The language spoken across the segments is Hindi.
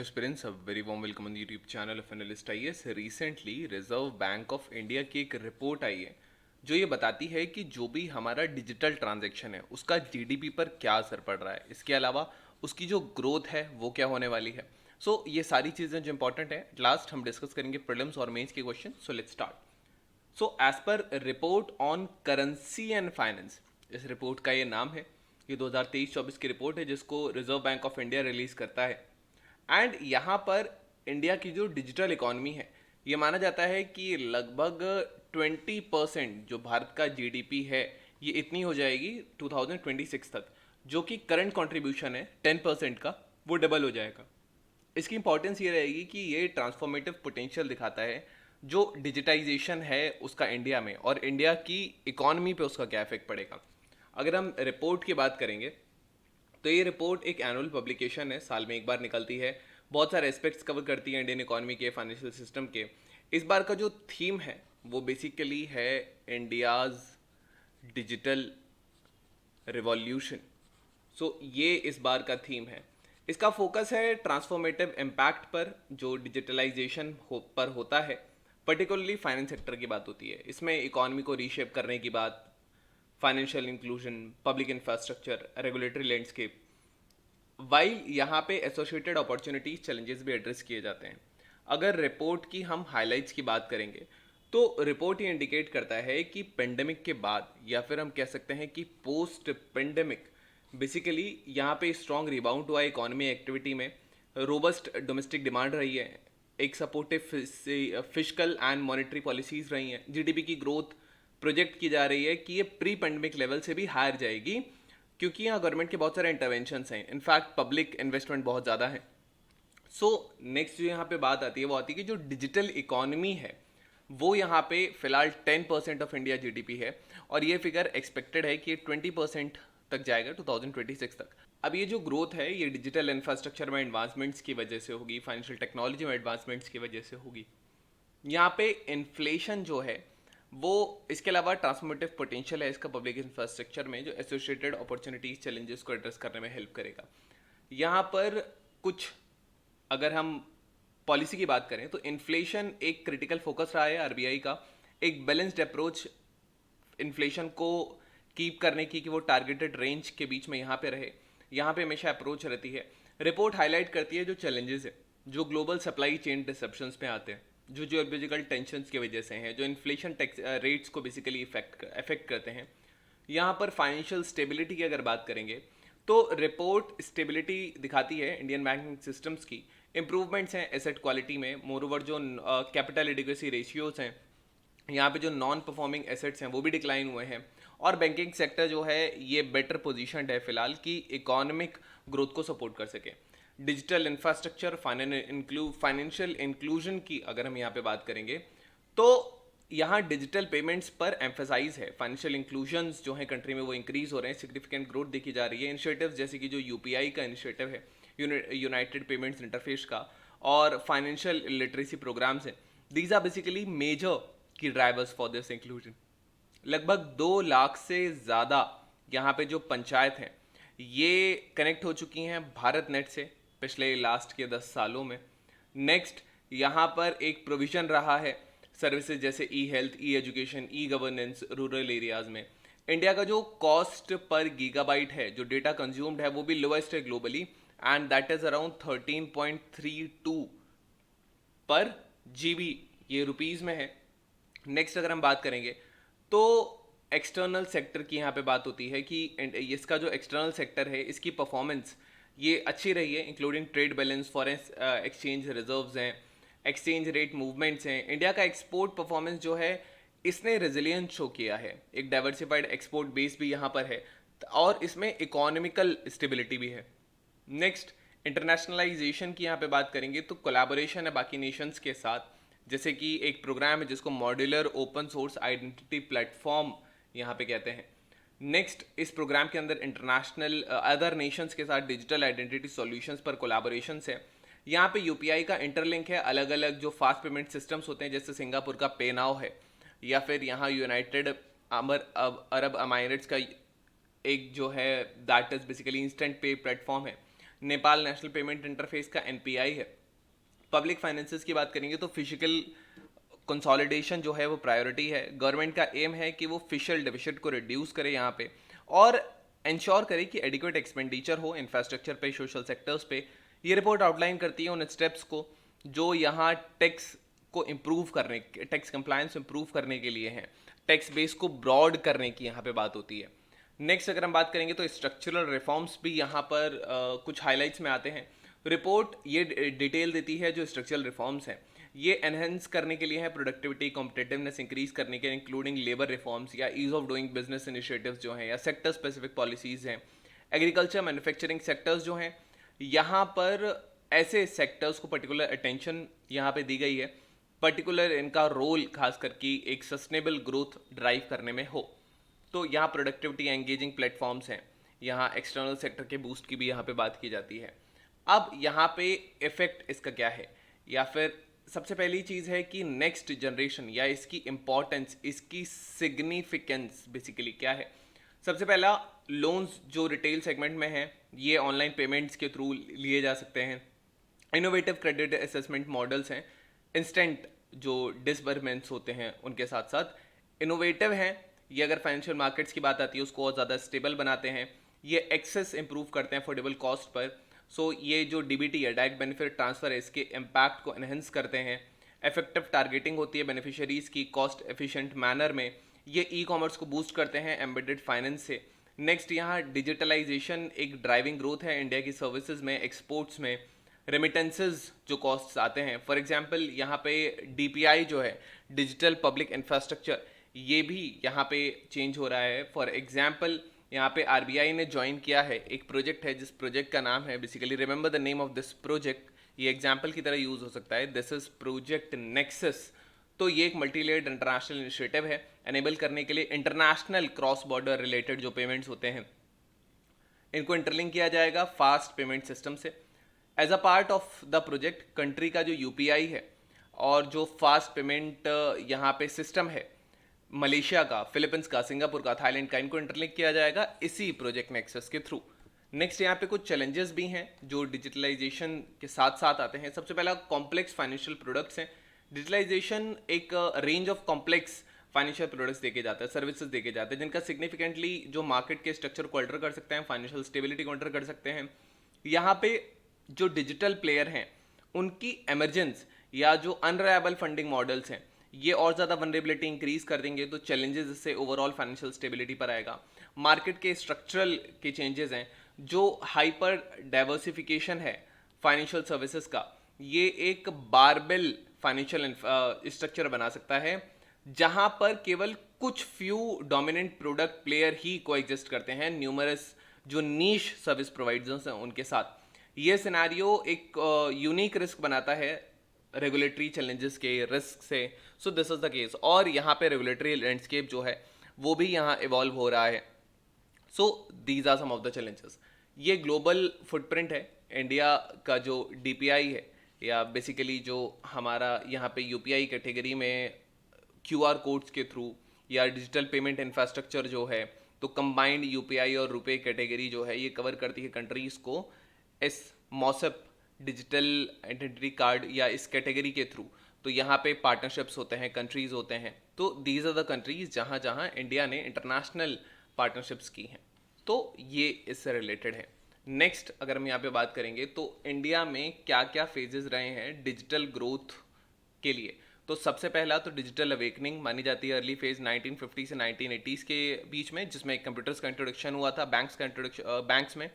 aspirants, a very warm welcome on the YouTube channel of Analyst IAS। Recently reserve bank of India की एक रिपोर्ट आई है जो ये बताती है कि जो भी हमारा डिजिटल ट्रांजैक्शन है उसका जीडीपी पर क्या असर पड़ रहा है, इसके अलावा उसकी जो ग्रोथ है वो क्या होने वाली है। ये सारी चीज़ें जो इंपॉर्टेंट है लास्ट हम डिस्कस करेंगे प्रीलिम्स और मेंस के question. So let's start. As per report on currency and finance, इस रिपोर्ट का ये नाम है। ये 2023-24 की रिपोर्ट है जिसको reserve bank of India release करता है। एंड यहाँ पर इंडिया की जो डिजिटल इकॉनमी है ये माना जाता है कि लगभग 20% जो भारत का जीडीपी है ये इतनी हो जाएगी 2026 तक, जो कि करंट कंट्रीब्यूशन है 10% का, वो डबल हो जाएगा। इसकी इंपॉर्टेंस ये रहेगी कि ये ट्रांसफॉर्मेटिव पोटेंशियल दिखाता है जो डिजिटाइजेशन है उसका इंडिया में, और इंडिया की इकॉनमी पे उसका क्या इफेक्ट पड़ेगा। अगर हम रिपोर्ट की बात करेंगे तो ये रिपोर्ट एक एनुअल पब्लिकेशन है, साल में एक बार निकलती है, बहुत सारे एस्पेक्ट्स कवर करती है इंडियन इकोनॉमी के, फाइनेंशियल सिस्टम के। इस बार का जो थीम है वो बेसिकली है इंडियाज डिजिटल रिवॉल्यूशन। ये इस बार का थीम है। इसका फोकस है ट्रांसफॉर्मेटिव इम्पैक्ट पर जो डिजिटलाइजेशन पर होता है, पर्टिकुलरली फाइनेंस सेक्टर की बात होती है। इसमें इकोनॉमी को रीशेप करने की बात, financial inclusion, public infrastructure, regulatory landscape, while यहाँ पे एसोसिएटेड अपॉर्चुनिटीज चैलेंजेस भी एड्रेस किए जाते हैं। अगर रिपोर्ट की हम हाइलाइट्स की बात करेंगे तो रिपोर्ट ये इंडिकेट करता है कि पेंडेमिक के बाद, या फिर हम कह सकते हैं कि पोस्ट पेंडेमिक, बेसिकली यहाँ पे स्ट्रॉन्ग रिबाउंड हुआ इकोनॉमी एक्टिविटी में, रोबस्ट डोमेस्टिक डिमांड रही है, एक supportive physical and monetary policies रही हैं, जीडीपी की ग्रोथ प्रोजेक्ट की जा रही है कि ये प्री पेंडेमिक लेवल से भी हायर जाएगी, क्योंकि यहाँ गवर्नमेंट के बहुत सारे इंटरवेंशंस हैं, इनफैक्ट पब्लिक इन्वेस्टमेंट बहुत ज़्यादा है। नेक्स्ट जो यहाँ पे बात आती है वो आती है कि जो डिजिटल इकोनॉमी है वो यहाँ पे फिलहाल 10% ऑफ इंडिया जीडीपी है, और ये फिगर एक्सपेक्टेड है कि ये 20% तक जाएगा 2026 तक। अब ये जो ग्रोथ है ये डिजिटल इंफ्रास्ट्रक्चर में एडवांसमेंट्स की वजह से होगी, फाइनेंशियल टेक्नोलॉजी में एडवांसमेंट्स की वजह से होगी। यहाँ पे इन्फ्लेशन जो है वो, इसके अलावा ट्रांसफॉर्मेटिव पोटेंशियल है इसका पब्लिक इंफ्रास्ट्रक्चर में, जो एसोसिएटेड अपॉर्चुनिटीज चैलेंजेस को एड्रेस करने में हेल्प करेगा। यहाँ पर कुछ अगर हम पॉलिसी की बात करें तो इन्फ्लेशन एक क्रिटिकल फोकस रहा है आरबीआई का। एक बैलेंस्ड अप्रोच इन्फ्लेशन को कीप करने की कि वो टारगेटेड रेंज के बीच में यहाँ पे रहे, यहाँ पे हमेशा अप्रोच रहती है। रिपोर्ट हाईलाइट करती है जो चैलेंजेस है जो ग्लोबल सप्लाई चेन डिसरप्शंस में आते हैं, जो जियोलॉजिकल टेंशंस की वजह से हैं, जो इन्फ्लेशन टैक्स रेट्स को बेसिकली इफेक्ट करते हैं। यहाँ पर फाइनेंशियल स्टेबिलिटी की अगर बात करेंगे तो रिपोर्ट स्टेबिलिटी दिखाती है इंडियन बैंकिंग सिस्टम्स की, इंप्रूवमेंट्स हैं एसेट क्वालिटी में, मोरओवर जो कैपिटल एडिक्वेसी रेशियोज हैं, यहाँ पे जो नॉन परफॉर्मिंग एसेट्स हैं वो भी डिक्लाइन हुए हैं, और बैंकिंग सेक्टर जो है ये बेटर पोजीशनड है फिलहाल कि इकोनॉमिक ग्रोथ को सपोर्ट कर सके। डिजिटल इंफ्रास्ट्रक्चर, फाइनेंशियल इंक्लूजन की अगर हम यहाँ पे बात करेंगे तो यहाँ डिजिटल पेमेंट्स पर एम्फेसाइज है। फाइनेंशियल इंक्लूजन जो है कंट्री में वो इंक्रीज हो रहे हैं, सिग्निफिकेंट ग्रोथ देखी जा रही है। इनिशिएटिव्स जैसे कि जो यूपीआई का इनिशिएटिव है, यूनाइटेड पेमेंट्स इंटरफेस का, और फाइनेंशियल लिटरेसी प्रोग्राम्स हैं, दीज आर बेसिकली मेजर की ड्राइवर्स फॉर दिस इंक्लूजन। लगभग 2 लाख से ज़्यादा यहाँ पे जो पंचायत हैं ये कनेक्ट हो चुकी हैं भारत नेट से पिछले लास्ट के 10 सालों में। नेक्स्ट यहाँ पर एक प्रोविजन रहा है सर्विसेज जैसे E health, E education, E governance rural areas में। इंडिया का जो कॉस्ट पर गीगाबाइट है, जो डेटा कंज्यूम्ड है, वो भी लोएस्ट है globally, and that is around 13.32 पर जीबी, ये रुपीज़ में है। नेक्स्ट अगर हम बात करेंगे तो एक्सटर्नल सेक्टर की यहाँ पे बात होती है कि इसका जो एक्सटर्नल सेक्टर है इसकी परफॉर्मेंस ये अच्छी रही है, including trade balance, foreign exchange reserves हैं, एक्सचेंज रेट मूवमेंट्स हैं। इंडिया का एक्सपोर्ट परफॉर्मेंस जो है इसने रेजिलियंस शो किया है, एक डाइवर्सिफाइड एक्सपोर्ट बेस भी यहाँ पर है, और इसमें इकोनॉमिकल स्टेबिलिटी भी है। नेक्स्ट इंटरनेशनलाइजेशन की यहाँ पे बात करेंगे तो कोलैबोरेशन है बाकी नेशंस के साथ, जैसे कि एक प्रोग्राम है जिसको modular open source identity platform यहाँ पे कहते हैं। नेक्स्ट इस प्रोग्राम के अंदर इंटरनेशनल अदर नेशंस के साथ डिजिटल आइडेंटिटी सॉल्यूशंस पर कोलैबोरेशंस है। यहाँ पे यूपीआई का इंटरलिंक है अलग अलग जो फास्ट पेमेंट सिस्टम्स होते हैं, जैसे सिंगापुर का पे नाउ है, या फिर यहाँ यूनाइटेड अरब अमाइरेट्स का एक जो है दैट इज बेसिकली इंस्टेंट पे प्लेटफॉर्म है। नेपाल नेशनल पेमेंट इंटरफेस का एनपीआई है। पब्लिक फाइनेंसेस की बात करेंगे तो फिजिकल कंसोलिडेशन जो है वो प्रायोरिटी है। गवर्नमेंट का एम है कि वो फिशल डेफिसिट को रिड्यूस करे यहाँ पे, और इंश्योर करे कि एडिक्वेट एक्सपेंडिचर हो इंफ्रास्ट्रक्चर पे, सोशल सेक्टर्स पे। ये रिपोर्ट आउटलाइन करती है उन स्टेप्स को जो यहाँ टैक्स को इम्प्रूव करने, टैक्स कंप्लायंस इम्प्रूव करने के लिए हैं, टैक्स बेस को ब्रॉड करने की यहाँ पे बात होती है। नेक्स्ट अगर हम बात करेंगे तो स्ट्रक्चरल रिफॉर्म्स भी यहाँ पर कुछ हाईलाइट्स में आते हैं। रिपोर्ट ये डिटेल देती है जो स्ट्रक्चरल रिफॉर्म्स हैं ये एनहेंस करने के लिए है प्रोडक्टिविटी, कॉम्पिटिटिवनेस इंक्रीज करने के, इंक्लूडिंग लेबर रिफॉर्म्स या ease of doing business initiatives जो हैं, या सेक्टर स्पेसिफिक पॉलिसीज हैं। एग्रीकल्चर मैन्युफैक्चरिंग सेक्टर्स जो हैं, यहाँ पर ऐसे सेक्टर्स को पर्टिकुलर अटेंशन यहाँ पे दी गई है, पर्टिकुलर इनका रोल खास करके एक सस्टेनेबल ग्रोथ ड्राइव करने में हो। तो यहाँ प्रोडक्टिविटी एंगेजिंग प्लेटफॉर्म्स हैं, यहाँ एक्सटर्नल सेक्टर के बूस्ट की भी यहाँ पे बात की जाती है। अब यहाँ पे इफेक्ट इसका क्या है, या फिर सबसे पहली चीज़ है कि नेक्स्ट जनरेशन या इसकी इम्पोर्टेंस, इसकी सिग्निफिकेंस बेसिकली क्या है। सबसे पहला, लोन्स जो रिटेल सेगमेंट में हैं ये ऑनलाइन पेमेंट्स के थ्रू लिए जा सकते हैं। इनोवेटिव क्रेडिट असेसमेंट मॉडल्स हैं, इंस्टेंट जो डिसबर्समेंट्स होते हैं उनके साथ साथ इनोवेटिव हैं। ये अगर फाइनेंशियल मार्केट्स की बात आती है उसको और ज़्यादा स्टेबल बनाते हैं। ये एक्सेस इंप्रूव करते हैं अफोर्डेबल कॉस्ट पर। सो ये जो डीबीटी है, डायरेक्ट बेनिफिट ट्रांसफ़र है, इसके इम्पैक्ट को एनहेंस करते हैं। इफेक्टिव टारगेटिंग होती है बेनिफिशियरीज़ की कॉस्ट एफिशिएंट मैनर में। ये ई कॉमर्स को बूस्ट करते हैं एम्बेडेड फाइनेंस से। नेक्स्ट यहाँ डिजिटलाइजेशन एक ड्राइविंग ग्रोथ है इंडिया की सर्विसेज में, एक्सपोर्ट्स में। रेमिटेंसेज जो कॉस्ट्स आते हैं, फॉर एग्जांपल यहाँ पे डीपीआई जो है, डिजिटल पब्लिक इंफ्रास्ट्रक्चर, ये भी यहाँ पे चेंज हो रहा है। फॉर एग्जांपल यहाँ पे आरबीआई ने ज्वाइन किया है एक प्रोजेक्ट है जिस प्रोजेक्ट का नाम है, basically remember the name of this project, ये एग्जाम्पल की तरह यूज हो सकता है, दिस इज प्रोजेक्ट नेक्सस। तो ये एक मल्टी लेयर्ड इंटरनेशनल इनिशिएटिव है एनेबल करने के लिए इंटरनेशनल क्रॉस बॉर्डर रिलेटेड जो पेमेंट्स होते हैं इनको इंटरलिंक किया जाएगा फास्ट पेमेंट सिस्टम से। As a part of the project country का जो यूपीआई है और जो फास्ट पेमेंट यहाँ पे सिस्टम है मलेशिया का, फिलीपींस का, सिंगापुर का, थाईलैंड का, इनको इंटरलिंक किया जाएगा इसी प्रोजेक्ट नेक्सस के थ्रू। नेक्स्ट यहाँ पे कुछ चैलेंजेस भी हैं जो डिजिटलाइजेशन के साथ साथ आते हैं। सबसे पहला कॉम्प्लेक्स फाइनेंशियल प्रोडक्ट्स हैं। डिजिटलाइजेशन एक range of complex financial products देके जाता है, सर्विसेज देके जाते हैं जिनका सिग्निफिकेंटली जो मार्केट के स्ट्रक्चर को अल्टर कर सकते हैं, फाइनेंशियल स्टेबिलिटी को अल्टर कर सकते हैं। यहाँ पे जो डिजिटल प्लेयर हैं उनकी एमरजेंस या जो अनरिलायबल फंडिंग मॉडल्स हैं ये और ज़्यादा वनरेबिलिटी इंक्रीज कर देंगे, तो चैलेंजेस इससे ओवरऑल फाइनेंशियल स्टेबिलिटी पर आएगा। मार्केट के स्ट्रक्चरल के चेंजेस हैं, जो हाइपर डाइवर्सिफिकेशन है फाइनेंशियल सर्विसेज का, ये एक बारबेल फाइनेंशियल स्ट्रक्चर बना सकता है जहां पर केवल कुछ फ्यू डोमिनेंट प्रोडक्ट प्लेयर ही कोएग्जिस्ट करते हैं न्यूमरस जो नीश सर्विस प्रोवाइडर्स हैं उनके साथ। ये सिनेरियो एक यूनिक रिस्क बनाता है रेगुलेटरी चैलेंजेस के रिस्क से। So this is the case, और यहाँ पे रेगुलेटरी लैंडस्केप जो है वो भी यहाँ इवॉल्व हो रहा है। So these are some of the challenges. ये ग्लोबल फुटप्रिंट है इंडिया का जो डीपीआई है, या बेसिकली जो हमारा यहाँ पे यूपीआई कैटेगरी में क्यूआर कोड्स के थ्रू या डिजिटल पेमेंट इंफ्रास्ट्रक्चर जो है, तो कंबाइंड यूपीआई और रुपए कैटेगरी जो है ये कवर करती है कंट्रीज़ को इस मॉसप डिजिटल आइडेंटिटी कार्ड या इस कैटेगरी के थ्रू। तो यहाँ पे पार्टनरशिप्स होते हैं, कंट्रीज़ होते हैं, तो दीज आर द कंट्रीज़ जहाँ जहाँ इंडिया ने इंटरनेशनल पार्टनरशिप्स की हैं। तो ये इससे रिलेटेड है। नेक्स्ट अगर हम यहाँ पे बात करेंगे तो इंडिया में क्या क्या फेजेस रहे हैं डिजिटल ग्रोथ के लिए। तो सबसे पहला तो डिजिटल अवेकनिंग मानी जाती है अर्ली फेज 1950 से 1980s के बीच में, जिसमें कंप्यूटर्स का इंट्रोडक्शन हुआ था, बैंक्स का इंट्रोडक्शन बैंक्स में,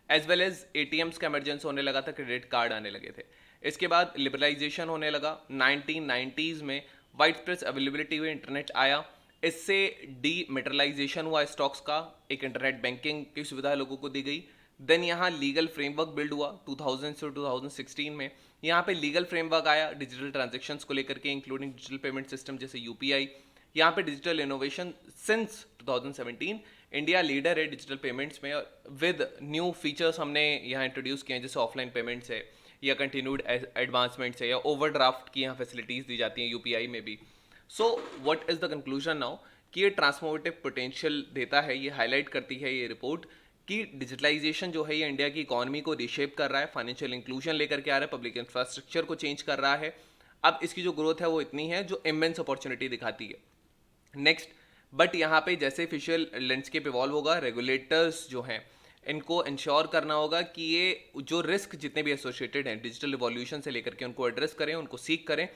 एज वेल एज एटीएम्स का एमरजेंस होने लगा था, क्रेडिट कार्ड आने लगे थे। इसके बाद लिबरलाइजेशन होने लगा 1990s में, वाइड स्प्रेड अवेलेबिलिटी हुई, इंटरनेट आया, इससे डीमेटरलाइजेशन हुआ स्टॉक्स का, एक इंटरनेट बैंकिंग की सुविधा लोगों को दी गई। देन यहाँ लीगल फ्रेमवर्क बिल्ड हुआ 2000 से 2016 में। यहाँ पे लीगल फ्रेमवर्क आया डिजिटल ट्रांजेक्शन्स को लेकर के, इंक्लूडिंग डिजिटल पेमेंट सिस्टम जैसे यूपीआई। यहाँ पे digital innovation since 2017 India leader है डिजिटल पेमेंट्स में, विद न्यू फीचर्स हमने यहाँ इंट्रोड्यूस किए हैं जैसे ऑफलाइन पेमेंट्स है, या कंटिन्यूड एडवांसमेंट्स है, या ओवरड्राफ्ट की यहाँ फैसिलिटीज़ दी जाती हैं यूपीआई में भी। So what is the conclusion now कि ये ट्रांसफॉर्मेटिव पोटेंशियल देता है, ये हाईलाइट करती है ये रिपोर्ट कि डिजिटलाइजेशन जो है ये इंडिया की इकोनॉमी को रिशेप कर रहा है, फाइनेंशियल इंक्लूजन लेकर के आ रहा है, पब्लिक इंफ्रास्ट्रक्चर को चेंज कर रहा है। अब इसकी जो ग्रोथ है वो इतनी है जो इमेंस अपॉर्चुनिटी दिखाती है। नेक्स्ट, बट यहाँ पे जैसे फिशियल लैंडस्केप इवॉल्व होगा, रेगुलेटर्स जो हैं इनको इंश्योर करना होगा कि ये जो रिस्क जितने भी एसोसिएटेड हैं डिजिटल रिवॉल्यूशन से लेकर के उनको एड्रेस करें, उनको सीख करें,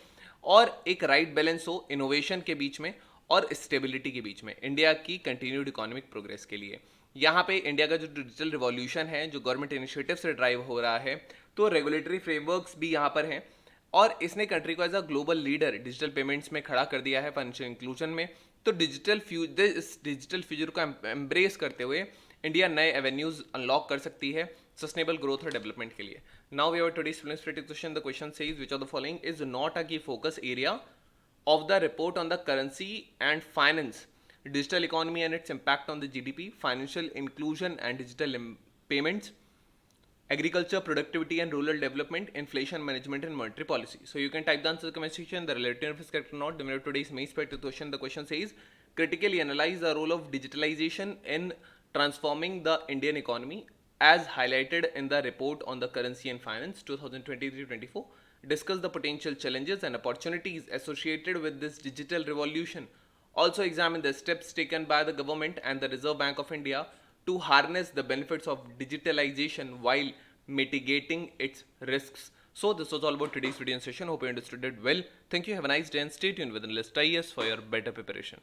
और एक राइट बैलेंस हो इनोवेशन के बीच में और स्टेबिलिटी के बीच में इंडिया की कंटिन्यूड इकोनॉमिक प्रोग्रेस के लिए। यहाँ पे इंडिया का जो डिजिटल रिवॉल्यूशन है जो गवर्नमेंट इनिशिएटिव से ड्राइव हो रहा है, तो रेगुलेटरी फ्रेमवर्क्स भी यहाँ पर हैं और इसने कंट्री को as a global leader digital payments में खड़ा कर दिया है, फाइनेंशियल इंक्लूजन में। तो इस डिजिटल फ्यूचर को एम्ब्रेस करते हुए इंडिया नए एवेन्यूज अनलॉक कर सकती है सस्टेनेबल ग्रोथ और डेवलपमेंट के लिए। Now we have today's film question. The question says which of the following is not a key focus area of the report on the currency and finance, digital economy and its impact on the GDP, financial inclusion and digital payments, agriculture, productivity and rural development, inflation management and monetary policy. So you can type the answer in the comment section. The relative is correct or not. The today's main perspective question. The question says critically analyze the role of digitalization in transforming the Indian economy as highlighted in the report on the currency and finance 2023-24. Discuss the potential challenges and opportunities associated with this digital revolution. Also examine the steps taken by the government and the Reserve Bank of India to harness the benefits of digitalization while mitigating its risks. So this was all about today's video session. Hope you understood it well. Thank you. Have a nice day and stay tuned with Analyst IAS for your better preparation.